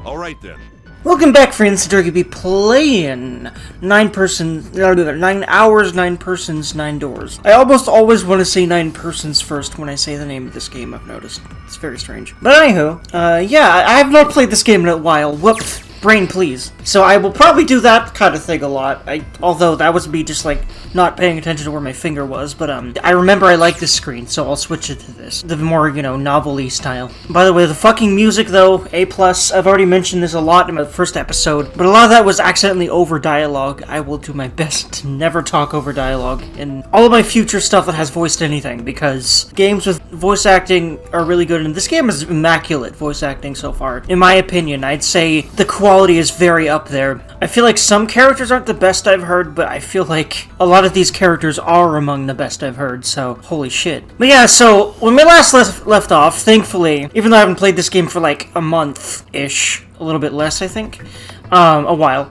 Alright then. Welcome back, friends, to Dergy be playing 9 hours, 9 persons, 9 doors. I almost always want to say 9 persons first when I say the name of this game, I've noticed. It's very strange. But anywho, yeah, I have not played this game in a while. Whoops. Brain, please. So I will probably do that kind of thing a lot, although that was me just, like, not paying attention to where my finger was, but, I remember I like this screen, so I'll switch it to this. The more, novel-y style. By the way, the fucking music, though, A+, I've already mentioned this a lot in my first episode, but a lot of that was accidentally over dialogue. I will do my best to never talk over dialogue in all of my future stuff that has voiced anything, because games with voice acting are really good, and this game is immaculate voice acting so far. In my opinion, I'd say the quality is very up there. I feel like some characters aren't the best I've heard, but I feel like a lot of these characters are among the best I've heard, so holy shit. But yeah, so when we last left off, thankfully, even though I haven't played this game for like a month-ish, a little bit less, I think, a while,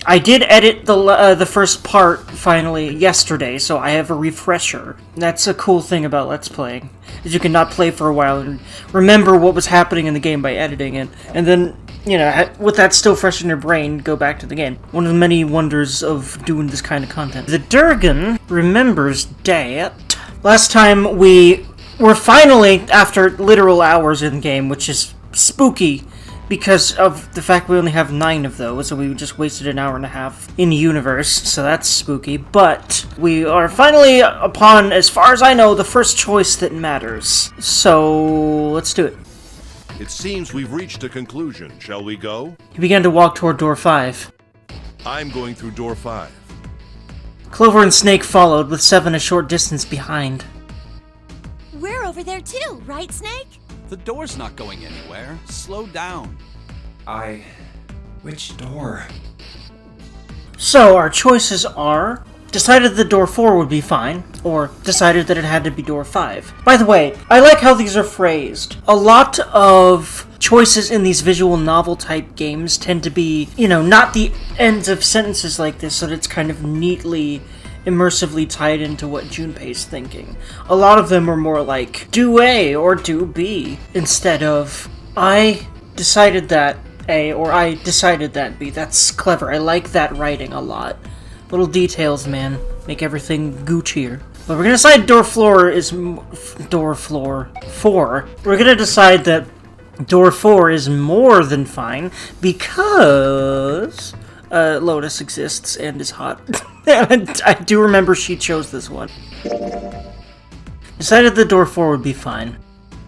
I did edit the first part, finally, yesterday, so I have a refresher. That's a cool thing about Let's Playing, is you can not play for a while and remember what was happening in the game by editing it, and then, with that still fresh in your brain, go back to the game. One of the many wonders of doing this kind of content. The Durgan remembers that last time we were finally, after literal hours in the game, which is spooky, because of the fact we only have 9 of those, so we just wasted an hour and a half in universe, so that's spooky. But we are finally upon, as far as I know, the first choice that matters. So let's do it. It seems we've reached a conclusion. Shall we go? He began to walk toward door 5. I'm going through door 5. Clover and Snake followed, with 7 a short distance behind. We're over there too, right, Snake? The door's not going anywhere. Slow down. Which door? So, our choices are... decided that door 4 would be fine, or decided that it had to be door 5. By the way, I like how these are phrased. A lot of choices in these visual novel type games tend to be, not the ends of sentences like this, so that it's kind of neatly, immersively tied into what Junpei's thinking. A lot of them are more like, do A or do B, instead of, I decided that A or I decided that B. That's clever. I like that writing a lot. Little details, man, make everything Guccier. But we're gonna decide door 4. We're gonna decide that door 4 is more than fine because Lotus exists and is hot. And I do remember she chose this one. Decided that door 4 would be fine.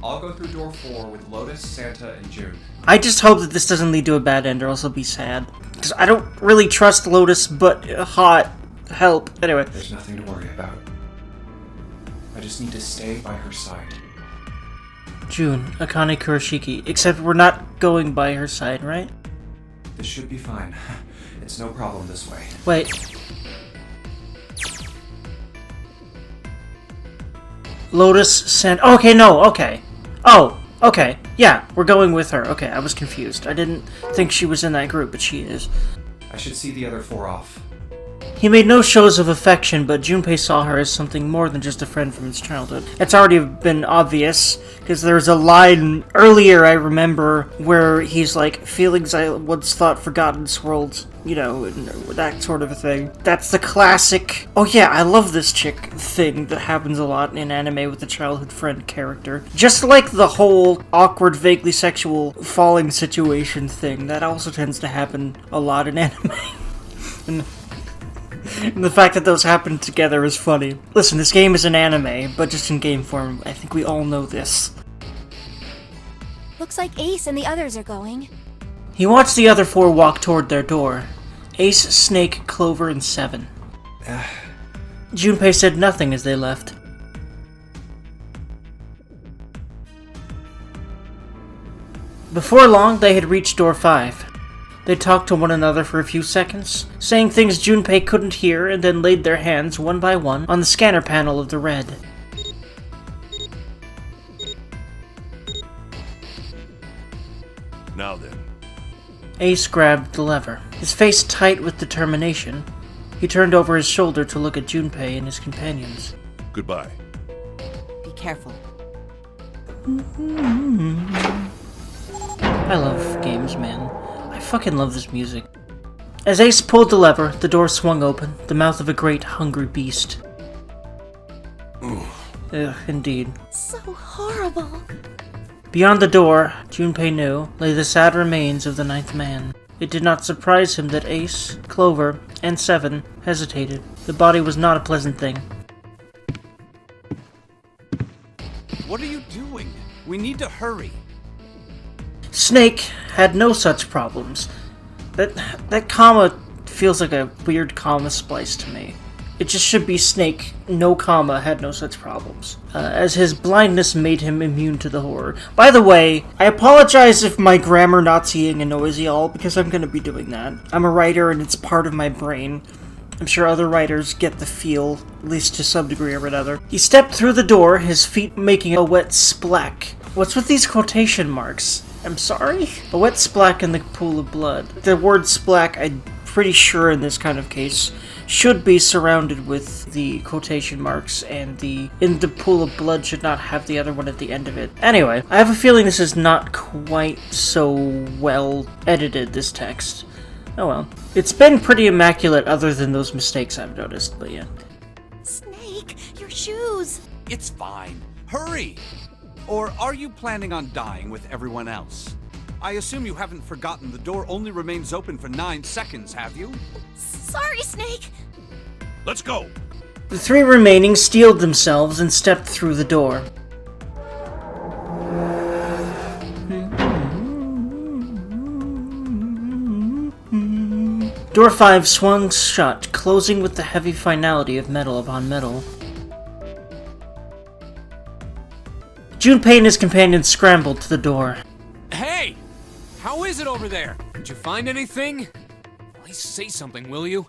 I'll go through door 4 with Lotus, Santa, and June. I just hope that this doesn't lead to a bad end or else I'll be sad. Because I don't really trust Lotus, but hot help. Anyway. There's nothing to worry about. I just need to stay by her side. June, Akane Kurashiki. Except we're not going by her side, right? This should be fine. It's no problem this way. Wait. Lotus sent... Okay, no, okay. Oh, okay. Yeah, we're going with her. Okay, I was confused. I didn't think she was in that group, but she is. I should see the other 4 off. He made no shows of affection, but Junpei saw her as something more than just a friend from his childhood. It's already been obvious, because there's a line earlier, I remember, where he's like, feelings I once thought forgotten swirled, and that sort of a thing. That's the classic, oh yeah, I love this chick thing that happens a lot in anime with the childhood friend character. Just like the whole awkward, vaguely sexual falling situation thing, that also tends to happen a lot in anime. And the fact that those happen together is funny. Listen, this game is an anime, but just in game form. I think we all know this. Looks like Ace and the others are going. He watched the other 4 walk toward their door. Ace, Snake, Clover, and 7. Junpei said nothing as they left. Before long, they had reached door 5. They talked to one another for a few seconds, saying things Junpei couldn't hear, and then laid their hands, one by one, on the scanner panel of the red. Now then. Ace grabbed the lever. His face tight with determination, he turned over his shoulder to look at Junpei and his companions. Goodbye. Be careful. I love games, man. I fucking love this music. As Ace pulled the lever, the door swung open, the mouth of a great, hungry beast. Ugh, indeed. So horrible. Beyond the door, Junpei knew, lay the sad remains of the ninth man. It did not surprise him that Ace, Clover, and Seven hesitated. The body was not a pleasant thing. What are you doing? We need to hurry. Snake had no such problems. That comma feels like a weird comma splice to me. It just should be Snake, no comma, had no such problems. As his blindness made him immune to the horror. By the way, I apologize if my grammar Naziing annoys y'all, because I'm gonna be doing that. I'm a writer and it's part of my brain. I'm sure other writers get the feel, at least to some degree or another. He stepped through the door, his feet making a wet splack. What's with these quotation marks? I'm sorry? A wet splack in the pool of blood. The word splack, I'm pretty sure in this kind of case, should be surrounded with the quotation marks, and the in the pool of blood should not have the other one at the end of it. Anyway, I have a feeling this is not quite so well edited, this text. Oh well. It's been pretty immaculate other than those mistakes I've noticed, but yeah. Snake, your shoes. It's fine. Hurry! Or are you planning on dying with everyone else? I assume you haven't forgotten the door only remains open for 9 seconds, have you? Sorry, Snake. Let's go. The three remaining steeled themselves and stepped through the door. Door 5 swung shut, closing with the heavy finality of metal upon metal. Junpei and his companions scrambled to the door. Hey! How is it over there? Did you find anything? At least say something, will you?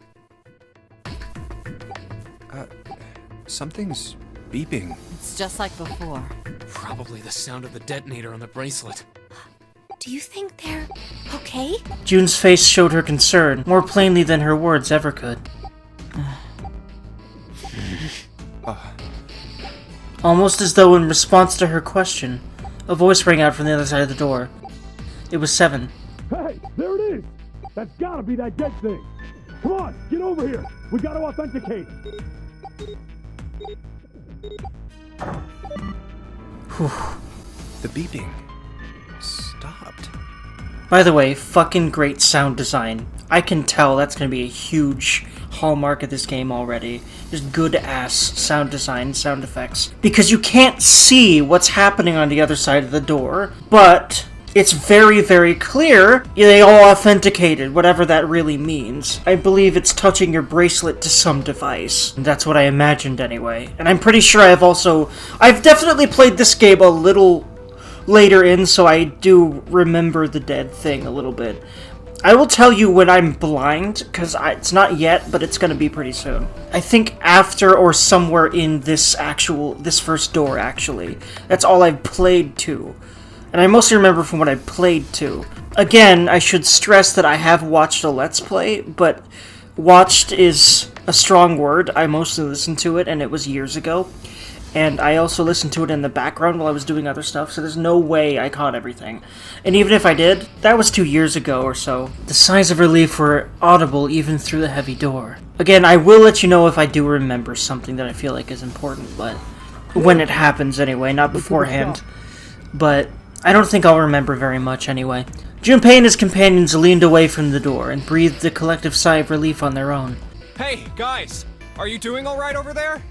Something's beeping. It's just like before. Probably the sound of the detonator on the bracelet. Do you think they're okay? June's face showed her concern, more plainly than her words ever could. Almost as though in response to her question, a voice rang out from the other side of the door. It was Seven. Hey, there it is! That's gotta be that dead thing! Come on, get over here! We gotta authenticate! The beeping stopped. By the way, fucking great sound design. I can tell that's gonna be a huge hallmark of this game already. Just good-ass sound design, sound effects. Because you can't see what's happening on the other side of the door, but it's very, very clear they all authenticated, whatever that really means. I believe it's touching your bracelet to some device. That's what I imagined anyway. And I'm pretty sure I've definitely played this game a little later in, so I do remember the dead thing a little bit. I will tell you when I'm blind, because it's not yet, but it's going to be pretty soon. I think after or somewhere in this first door, actually. That's all I've played to. And I mostly remember from what I played to. Again, I should stress that I have watched a Let's Play, but watched is a strong word. I mostly listened to it, and it was years ago. And I also listened to it in the background while I was doing other stuff, so there's no way I caught everything. And even if I did, that was 2 years ago or so. The sighs of relief were audible even through the heavy door. Again, I will let you know if I do remember something that I feel like is important, but when it happens anyway, not beforehand. But I don't think I'll remember very much anyway. Junpei and his companions leaned away from the door and breathed a collective sigh of relief on their own. Hey, guys! Are you doing alright over there?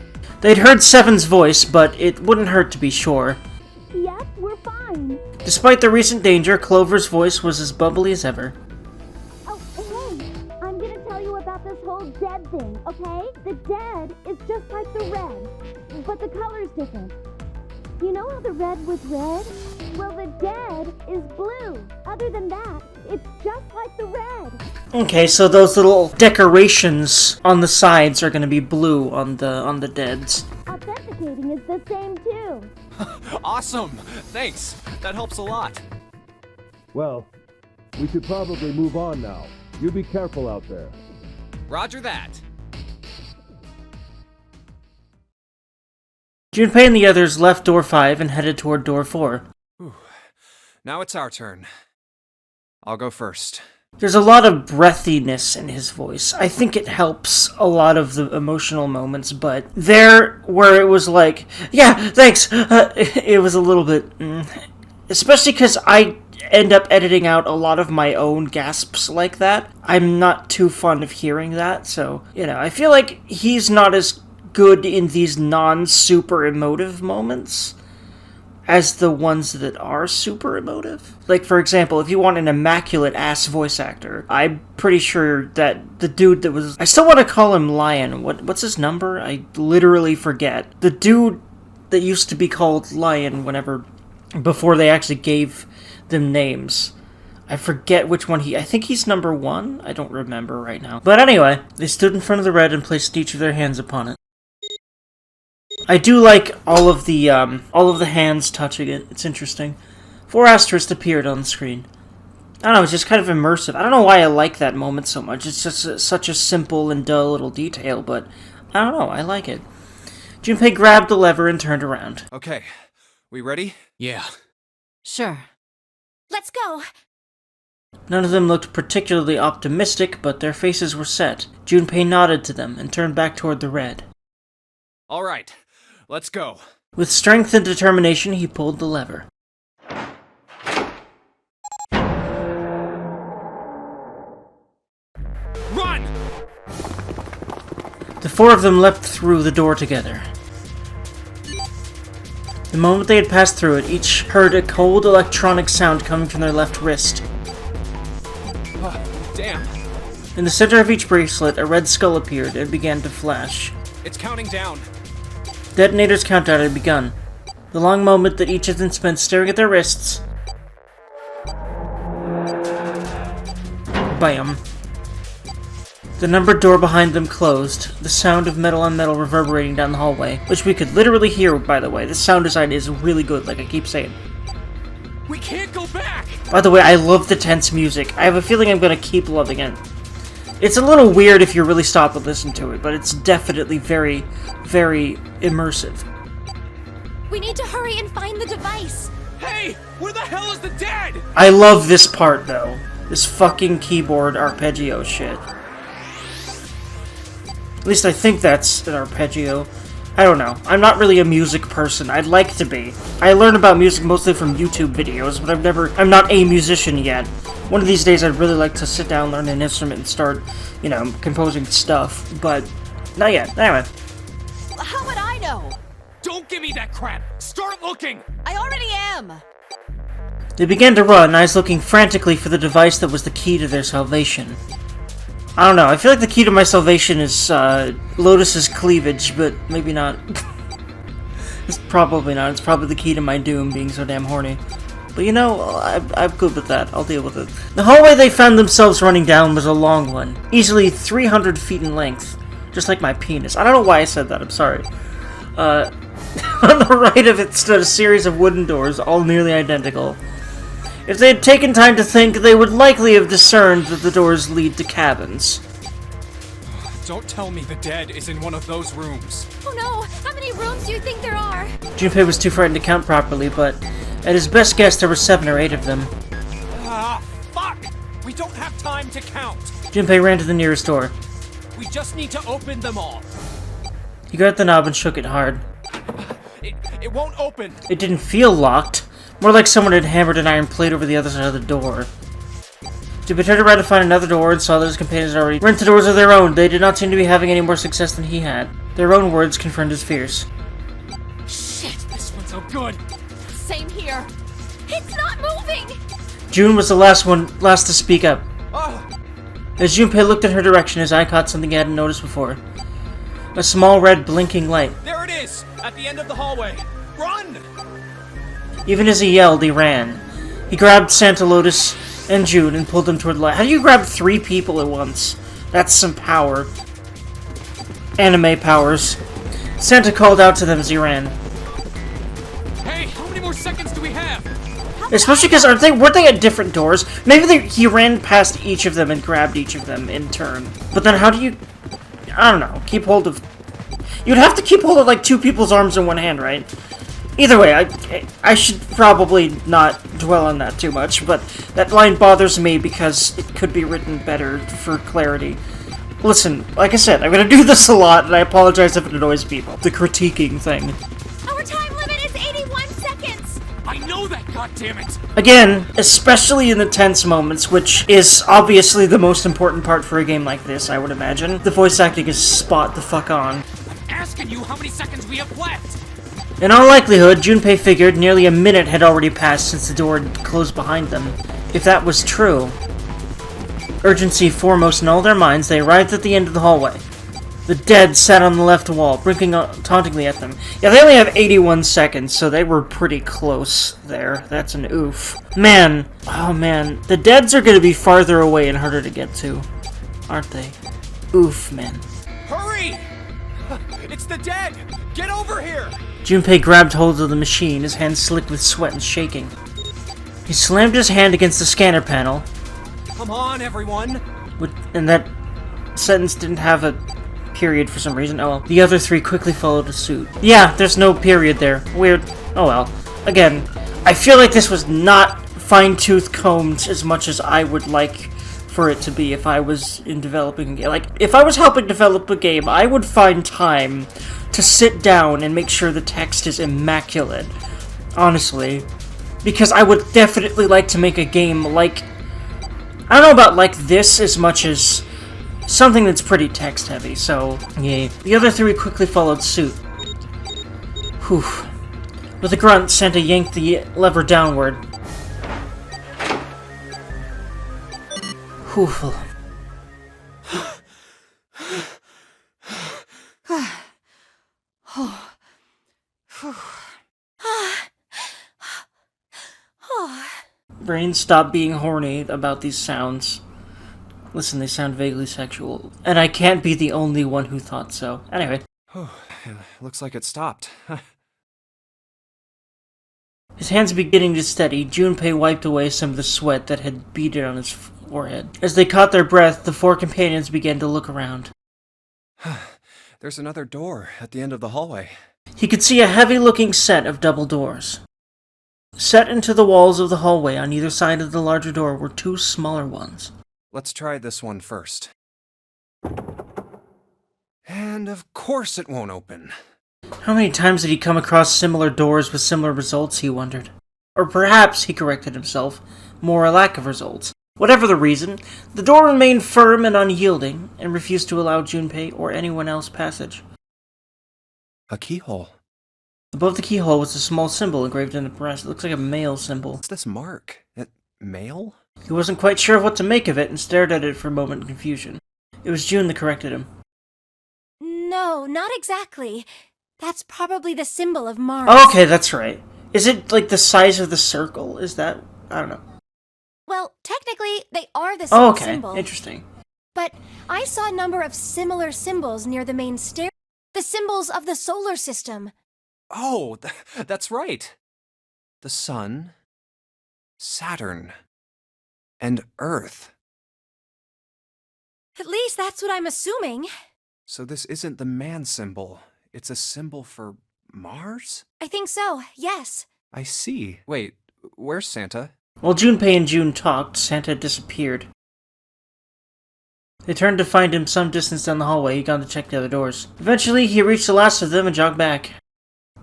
They'd heard Seven's voice, but it wouldn't hurt to be sure. Yep, we're fine. Despite the recent danger, Clover's voice was as bubbly as ever. Oh, hey, I'm gonna tell you about this whole dead thing, okay? The dead is just like the red, but the color's different. You know how the red was red? Well, the dead is blue. Other than that, it's just like the red. Okay, so those little decorations on the sides are gonna be blue on the deads. Authenticating is the same too. Awesome! Thanks! That helps a lot. Well, we should probably move on now. You be careful out there. Roger that. Junpei and the others left door 5 and headed toward door 4. Now it's our turn. I'll go first. There's a lot of breathiness in his voice. I think it helps a lot of the emotional moments, but there, where it was like, yeah, thanks, it was a little bit... Especially because I end up editing out a lot of my own gasps like that. I'm not too fond of hearing that, so, I feel like he's not as good in these non-super emotive moments as the ones that are super emotive. Like, for example, if you want an immaculate-ass voice actor, I'm pretty sure that the dude that was... I still want to call him Lion. What's his number? I literally forget. The dude that used to be called Lion before they actually gave them names. I forget which one I think he's number 1? I don't remember right now. But anyway, they stood in front of the red and placed each of their hands upon it. I do like all of the hands touching it. It's interesting. 4 asterisks appeared on the screen. I don't know, it's just kind of immersive. I don't know why I like that moment so much. It's just such a simple and dull little detail, but I don't know, I like it. Junpei grabbed the lever and turned around. Okay, we ready? Yeah. Sure. Let's go. None of them looked particularly optimistic, but their faces were set. Junpei nodded to them and turned back toward the red. All right, let's go. With strength and determination, he pulled the lever. Run! The 4 of them leapt through the door together. The moment they had passed through it, each heard a cold electronic sound coming from their left wrist. Oh, damn. In the center of each bracelet, a red skull appeared and began to flash. It's counting down. Detonator's countdown had begun. The long moment that each of them spent staring at their wrists. Bam. The numbered door behind them closed, the sound of metal on metal reverberating down the hallway, which we could literally hear, by the way. The sound design is really good, like I keep saying. We can't go back! By the way, I love the tense music. I have a feeling I'm gonna keep loving it. It's a little weird if you really stop and listen to it, but it's definitely very, very immersive. We need to hurry and find the device. Hey! Where the hell is the dead? I love this part, though. This fucking keyboard arpeggio shit. At least I think that's an arpeggio. I don't know. I'm not really a music person. I'd like to be. I learn about music mostly from YouTube videos, but I'm not a musician yet. One of these days I'd really like to sit down, learn an instrument, and start, composing stuff, but not yet. Anyway. How would I know? Don't give me that crap! Start looking! I already am. They began to run, eyes looking frantically for the device that was the key to their salvation. I don't know, I feel like the key to my salvation is, Lotus's cleavage, but maybe not. It's probably not. It's probably the key to my doom, being so damn horny. But I'm good with that. I'll deal with it. The hallway they found themselves running down was a long one, easily 300 feet in length. Just like my penis. I don't know why I said that, I'm sorry. On the right of it stood a series of wooden doors, all nearly identical. If they had taken time to think, they would likely have discerned that the doors lead to cabins. Don't tell me the dead is in one of those rooms. Oh no! How many rooms do you think there are? Junpei was too frightened to count properly, but at his best guess there were 7 or 8 of them. Ah, fuck! We don't have time to count! Junpei ran to the nearest door. We just need to open them all. He grabbed the knob and shook it hard. It won't open! It didn't feel locked. More like someone had hammered an iron plate over the other side of the door. Junpei turned around to find another door and saw that his companions had already rented doors of their own. They did not seem to be having any more success than he had. Their own words confirmed his fears. Shit, this one's so good! Same here. It's not moving! June was the last to speak up. Oh! As Junpei looked in her direction, his eye caught something he hadn't noticed before. A small red blinking light. There it is! At the end of the hallway! Run! Even as he yelled, he ran. He grabbed Santa Lotus and June and pulled them toward the light. How do you grab 3 people at once? That's some power. Anime powers. Santa called out to them as he ran. Hey, how many more seconds do we have? Especially because weren't they at different doors? Maybe he ran past each of them and grabbed each of them in turn. But then how do you... I don't know. Keep hold of... You'd have to keep hold of like 2 people's arms in one hand, right? Either way, I should probably not dwell on that too much, but that line bothers me because it could be written better for clarity. Listen, like I said, I'm gonna do this a lot, and I apologize if it annoys people. The critiquing thing. Our time limit is 81 seconds! I know that, goddammit! Again, especially in the tense moments, which is obviously the most important part for a game like this, I would imagine, the voice acting is spot the fuck on. I'm asking you how many seconds we have left! In all likelihood, Junpei figured nearly a minute had already passed since the door had closed behind them. If that was true. Urgency foremost in all their minds, they arrived at the end of the hallway. The dead sat on the left wall, blinking tauntingly at them. Yeah, they only have 81 seconds, so they were pretty close there. That's an oof. Man, oh man, the deads are gonna be farther away and harder to get to, aren't they? Oof, man. Hurry! It's the dead! Get over here! Junpei grabbed hold of the machine, his hands slick with sweat and shaking. He slammed his hand against the scanner panel. Come on, everyone! And that sentence didn't have a period for some reason. Oh well. The other three quickly followed suit. Yeah, there's no period there. Weird. Oh well. Again, I feel like this was not fine-tooth combed as much as I would like for it to be if I was in developing a game. Like, if I was helping develop a game, I would find time to sit down and make sure the text is immaculate. Honestly. Because I would definitely like to make a game like... I don't know about like this as much as something that's pretty text-heavy, so... yeah. The other three quickly followed suit. Whew. With a grunt, Santa yanked the lever downward. Whew. Brain, stop being horny about these sounds. Listen, they sound vaguely sexual. And I can't be the only one who thought so. Anyway. Looks like it stopped. His hands beginning to steady, Junpei wiped away some of the sweat that had beaded on his forehead. As they caught their breath, the four companions began to look around. There's another door at the end of the hallway. He could see a heavy-looking set of double doors. Set into the walls of the hallway on either side of the larger door were two smaller ones. Let's try this one first. And of course it won't open. How many times had he come across similar doors with similar results, he wondered. Or perhaps, he corrected himself, more a lack of results. Whatever the reason, the door remained firm and unyielding, and refused to allow Junpei or anyone else passage. A keyhole. Above the keyhole was a small symbol engraved in the brass. It looks like a male symbol. What's this mark? Male? He wasn't quite sure what to make of it and stared at it for a moment in confusion. It was June that corrected him. No, not exactly. That's probably the symbol of Mars. Oh, okay, that's right. Is it like the size of the circle? Is that... I don't know. Well, technically, they are the same symbol. Oh, okay. Interesting. But I saw a number of similar symbols near the main stair. The symbols of the solar system. Oh, that's right. The Sun, Saturn, and Earth. At least that's what I'm assuming. So this isn't the man symbol. It's a symbol for Mars? I think so, yes. I see. Wait, where's Santa? While Junpei and June talked, Santa had disappeared. They turned to find him some distance down the hallway. He'd gone to check the other doors. Eventually, he reached the last of them and jogged back.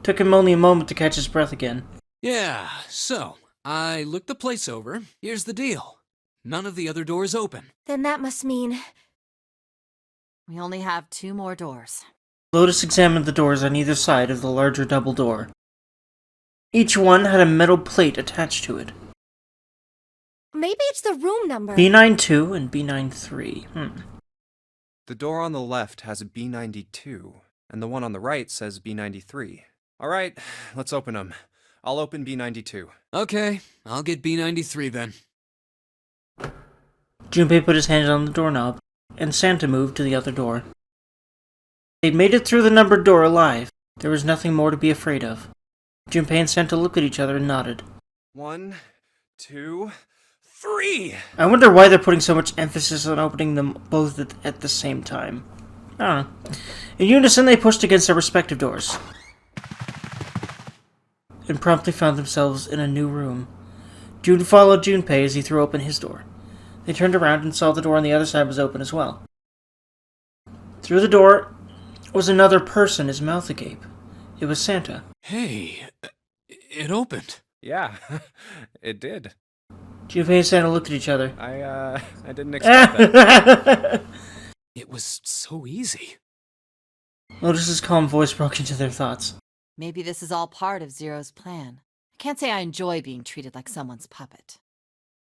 Took him only a moment to catch his breath again. Yeah, so, I looked the place over. Here's the deal. None of the other doors open. Then that must mean... We only have 2 more doors. Lotus examined the doors on either side of the larger double door. Each one had a metal plate attached to it. Maybe it's the room number. B92 and B93. The door on the left has a B92, and the one on the right says B93. Alright, let's open them. I'll open B92. Okay, I'll get B93 then. Junpei put his hand on the doorknob, and Santa moved to the other door. They'd made it through the numbered door alive. There was nothing more to be afraid of. Junpei and Santa looked at each other and nodded. 1, 2, 3! I wonder why they're putting so much emphasis on opening them both at the same time. I don't know. In unison, they pushed against their respective doors. and promptly found themselves in a new room. June followed Junpei as he threw open his door. They turned around and saw the door on the other side was open as well. Through the door was another person, his mouth agape. It was Santa. Hey, it opened. Yeah, it did. Junpei and Santa looked at each other. I didn't expect that. It was so easy. Lotus's calm voice broke into their thoughts. Maybe this is all part of Zero's plan. I can't say I enjoy being treated like someone's puppet.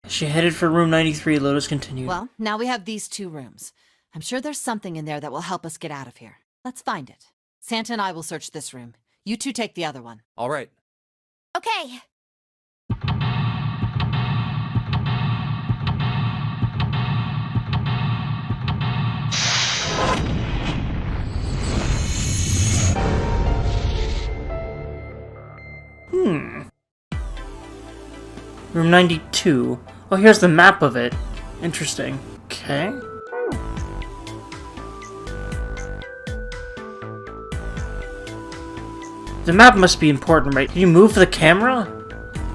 As she headed for room 93, Lotus continued. Well, now we have these 2 rooms. I'm sure there's something in there that will help us get out of here. Let's find it. Santa and I will search this room. You 2 take the other one. All right. Okay. Room 92. Oh, here's the map of it. Interesting. Okay. The map must be important, right? Can you move the camera?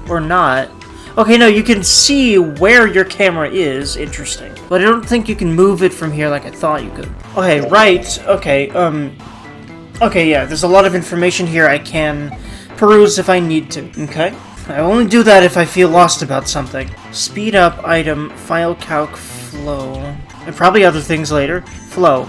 Or not? Okay, no, you can see where your camera is. Interesting. But I don't think you can move it from here like I thought you could. Okay, right. Okay, okay, yeah, there's a lot of information here I can peruse if I need to. Okay? I only do that if I feel lost about something. Speed up, item, file calc, flow. And probably other things later. Flow.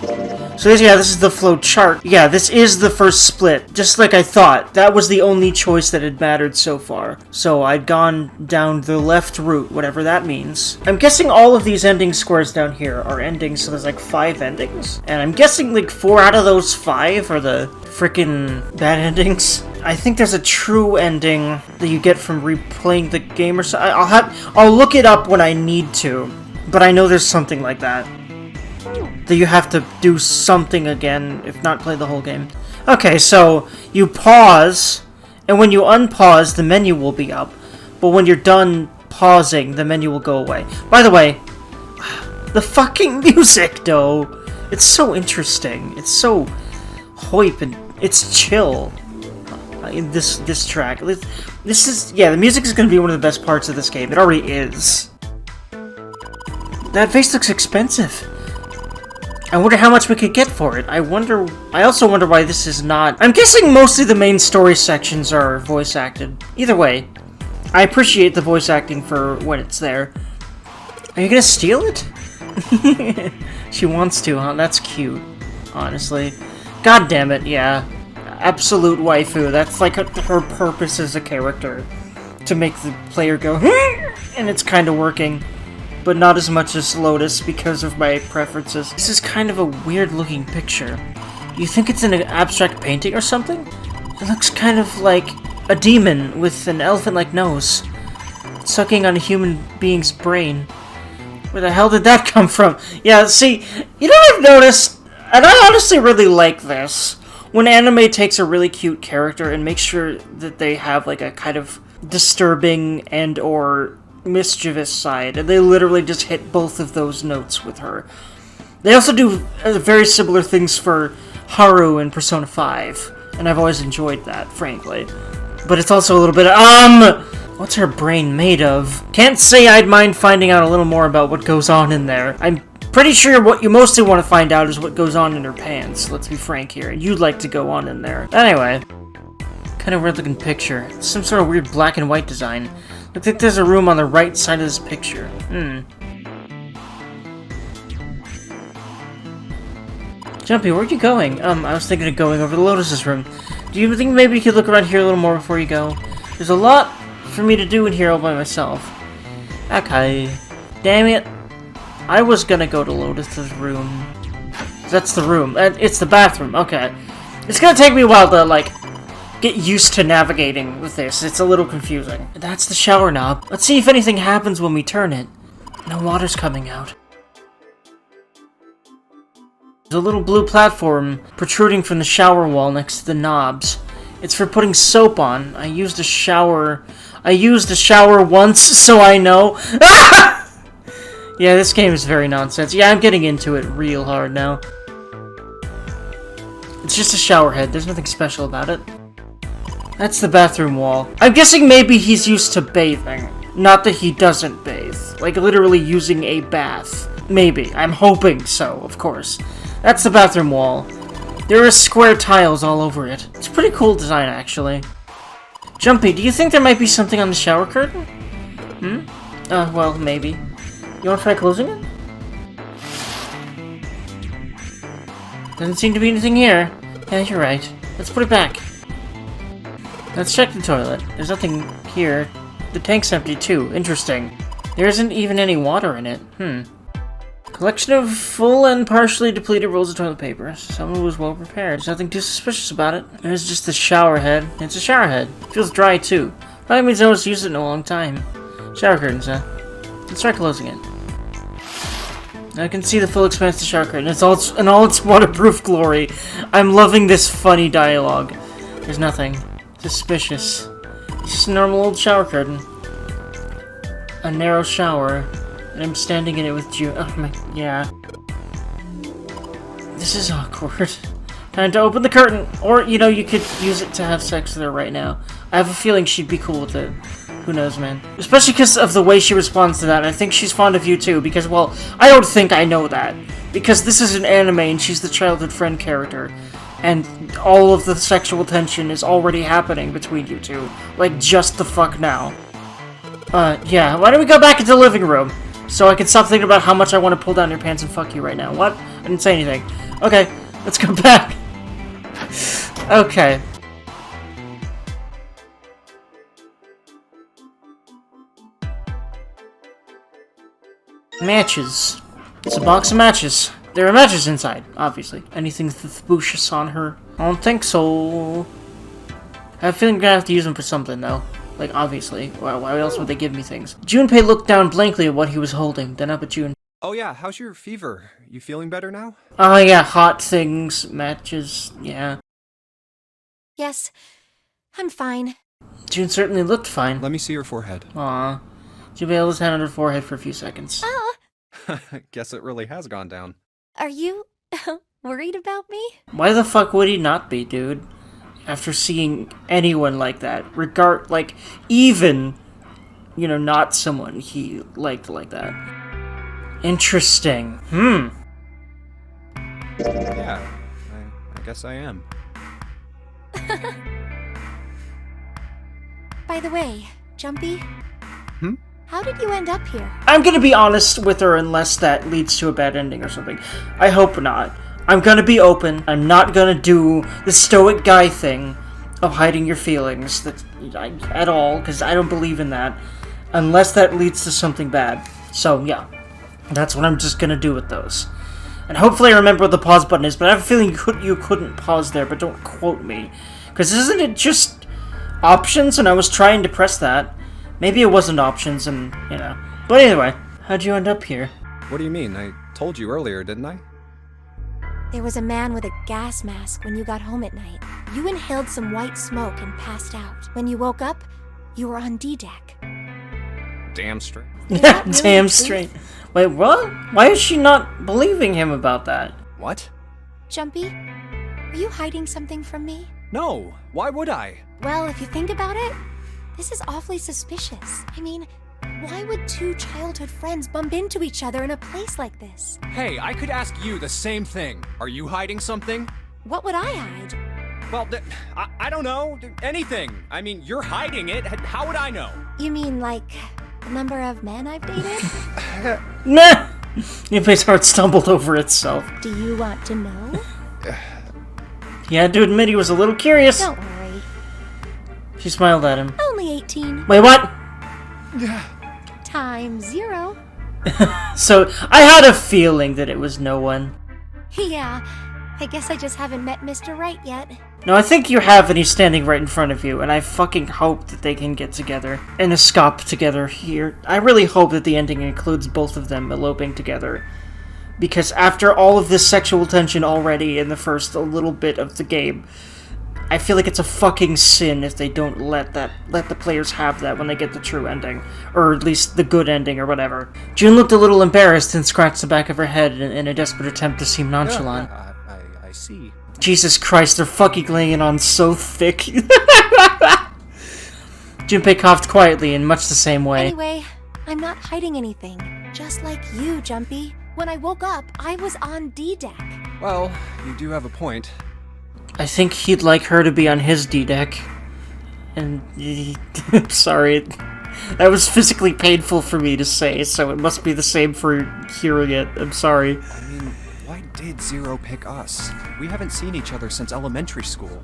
So yeah, this is the flow chart. Yeah, this is the first split. Just like I thought. That was the only choice that had mattered so far. So I'd gone down the left route, whatever that means. I'm guessing all of these ending squares down here are endings, so there's like 5 endings. And I'm guessing like 4 out of those 5 are the frickin' bad endings. I think there's a true ending that you get from replaying the game or so. I'll look it up when I need to, but I know there's something like that. That you have to do something again, if not play the whole game. Okay, so you pause, and when you unpause, the menu will be up. But when you're done pausing, the menu will go away. By the way, the fucking music, though. It's so interesting. It's so hype and it's chill. In this track. This is, yeah, the music is going to be one of the best parts of this game. It already is. That vase looks expensive. I wonder how much we could get for it. I also wonder why this is not... I'm guessing mostly the main story sections are voice acted. Either way, I appreciate the voice acting for when it's there. Are you gonna steal it? She wants to, huh? That's cute, honestly. God damn it, yeah. Absolute waifu. That's like her purpose as a character. To make the player go, and it's kind of working. But not as much as Lotus because of my preferences. This is kind of a weird looking picture. You think it's an abstract painting or something? It looks kind of like a demon with an elephant-like nose. Sucking on a human being's brain. Where the hell did that come from? Yeah, see, you know what I've noticed? And I honestly really like this. When anime takes a really cute character and makes sure that they have like a kind of disturbing and or mischievous side, and they literally just hit both of those notes with her. They also do very similar things for Haru in Persona 5, and I've always enjoyed that, frankly. But it's also a little bit what's her brain made of? Can't say I'd mind finding out a little more about what goes on in there. I'm pretty sure what you mostly want to find out is what goes on in her pants, let's be frank here. You'd like to go on in there. Anyway, kind of weird looking picture. It's some sort of weird black and white design. Looks like there's a room on the right side of this picture. Jumpy, where are you going? I was thinking of going over to Lotus's room. Do you think maybe you could look around here a little more before you go? There's a lot for me to do in here all by myself. Okay. Damn it. I was gonna go to Lotus's room. That's the room. It's the bathroom. Okay. It's gonna take me a while to, like, get used to navigating with this. It's a little confusing. That's the shower knob. Let's see if anything happens when we turn it. No water's coming out. There's a little blue platform protruding from the shower wall next to the knobs. It's for putting soap on. I used a shower once, so I know. Yeah, this game is very nonsense. Yeah, I'm getting into it real hard now. It's just a shower head. There's nothing special about it. That's the bathroom wall. I'm guessing maybe he's used to bathing. Not that he doesn't bathe. Like, literally using a bath. Maybe. I'm hoping so, of course. That's the bathroom wall. There are square tiles all over it. It's a pretty cool design, actually. Jumpy, do you think there might be something on the shower curtain? Well, maybe. You wanna try closing it? Doesn't seem to be anything here. Yeah, you're right. Let's put it back. Let's check the toilet. There's nothing here. The tank's empty too. Interesting. There isn't even any water in it. Collection of full and partially depleted rolls of toilet paper. Someone was well prepared. There's nothing too suspicious about it. There's just a shower head. It's a shower head. Feels dry too. Probably means no one's used it in a long time. Shower curtains, huh? Let's try closing it. I can see the full expanse of the shower curtain. It's all in all its waterproof glory. I'm loving this funny dialogue. There's nothing suspicious. It's just a normal old shower curtain. A narrow shower. And I'm standing in it with June. Oh my, yeah. This is awkward. Time to open the curtain. Or, you know, you could use it to have sex with her right now. I have a feeling she'd be cool with it. Who knows, man. Especially because of the way she responds to that. I think she's fond of you too, because, well, I don't think I know that. Because this is an anime and she's the childhood friend character. And all of the sexual tension is already happening between you two. Like, just the fuck now. Yeah, why don't we go back into the living room? So I can stop thinking about how much I want to pull down your pants and fuck you right now. What? I didn't say anything. Okay, let's go back. Okay. Matches. It's a box of matches. There are matches inside, obviously. Anything suspicious on her? I don't think so. I have a feeling I'm gonna have to use them for something, though. Like, obviously. Why else would they give me things? Junpei looked down blankly at what he was holding, then up at June. Oh yeah, how's your fever? You feeling better now? Oh yeah, hot things, matches, yeah. Yes, I'm fine. June certainly looked fine. Let me see your forehead. Aw. Junpei held his hand on her forehead for a few seconds. Guess it really has gone down. Are you worried about me? Why the fuck would he not be, dude? After seeing anyone like that, even, you know, not someone he liked like that. Interesting. Yeah, I guess I am. By the way, Jumpy? Hmm? How did you end up here? I'm gonna be honest with her unless that leads to a bad ending or something. I hope not. I'm gonna be open. I'm not gonna do the stoic guy thing of hiding your feelings at all, because I don't believe in that, unless that leads to something bad. So, yeah. That's what I'm just gonna do with those. And hopefully I remember what the pause button is, but I have a feeling you couldn't pause there, but don't quote me. Because isn't it just options, and I was trying to press that. Maybe it wasn't options, and, you know. But anyway, how'd you end up here? What do you mean? I told you earlier, didn't I? There was a man with a gas mask when you got home at night. You inhaled some white smoke and passed out. When you woke up, you were on D-deck. Damn straight. Yeah, really damn the truth? straight. Wait, what? Why is she not believing him about that? What? Jumpy, are you hiding something from me? No, why would I? Well, if you think about it, this is awfully suspicious. I mean, why would two childhood friends bump into each other in a place like this? Hey, I could ask you the same thing. Are you hiding something? What would I hide? Well, I don't know. Anything. I mean, you're hiding it. How would I know? You mean like the number of men I've dated? Nah! Yupei's heart stumbled over itself. Do you want to know? He had to admit he was a little curious. Don't worry. She smiled at him. Only 18 Wait, what? times 0. So, I had a feeling that it was no one. Yeah, I guess I just haven't met Mr. Right yet. No, I think you have, and he's standing right in front of you, and I fucking hope that they can get together and escape together here. I really hope that the ending includes both of them eloping together. Because after all of this sexual tension already in the first little bit of the game, I feel like it's a fucking sin if they don't let the players have that when they get the true ending. Or at least the good ending or whatever. June looked a little embarrassed and scratched the back of her head in a desperate attempt to seem nonchalant. I see. Jesus Christ, they're fucking laying on so thick. Junpei coughed quietly in much the same way. Anyway, I'm not hiding anything. Just like you, Jumpy. When I woke up, I was on D-Deck. Well, you do have a point. I think he'd like her to be on his D-Deck. And... sorry. That was physically painful for me to say, so it must be the same for hearing it. I'm sorry. I mean, why did Zero pick us? We haven't seen each other since elementary school.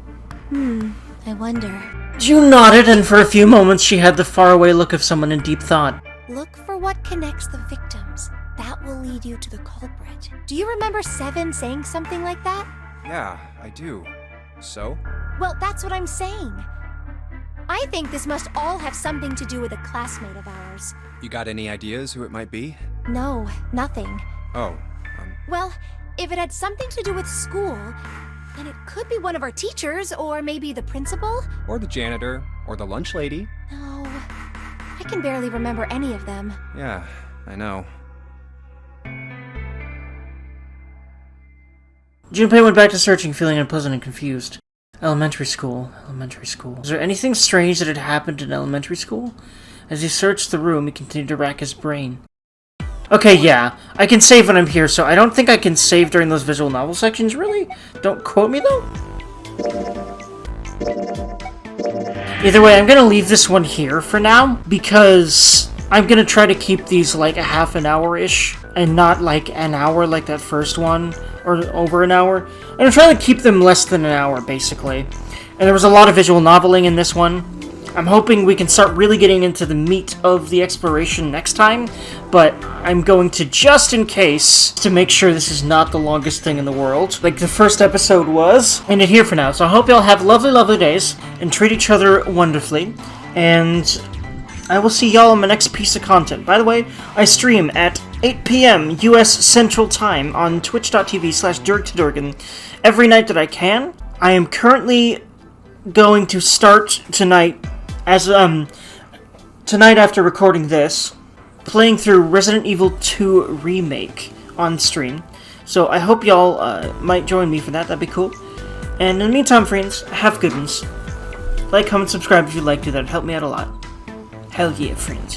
I wonder. June nodded, and for a few moments she had the faraway look of someone in deep thought. Look for what connects the victims. That will lead you to the culprit. Do you remember Seven saying something like that? Yeah, I do. So? Well, that's what I'm saying. I think this must all have something to do with a classmate of ours. You got any ideas who it might be? No, nothing. Oh, Well, if it had something to do with school, then it could be one of our teachers, or maybe the principal? or the janitor, or the lunch lady. No, I can barely remember any of them. Yeah, I know. Junpei went back to searching, feeling unpleasant and confused. Elementary school. Was there anything strange that had happened in elementary school? As he searched the room, he continued to rack his brain. Okay, yeah, I can save when I'm here, so I don't think I can save during those visual novel sections, really? Don't quote me, though? Either way, I'm gonna leave this one here for now, because I'm gonna try to keep these like a half an hour-ish, and not like an hour like that first one, or over an hour. I'm gonna try to keep them less than an hour, basically. And there was a lot of visual noveling in this one. I'm hoping we can start really getting into the meat of the exploration next time, but I'm going to, just in case, to make sure this is not the longest thing in the world, like the first episode was, end it here for now. So I hope y'all have lovely, lovely days, and treat each other wonderfully, and I will see y'all in my next piece of content. By the way, I stream at 8 p.m. US Central Time on twitch.tv/DurgTodurgan every night that I can. I am currently going to start tonight, tonight after recording this, playing through Resident Evil 2 Remake on stream. So I hope y'all might join me for that, that'd be cool. And in the meantime, friends, have good ones. Like, comment, subscribe if you'd like to, that'd help me out a lot. Hell yeah, friends.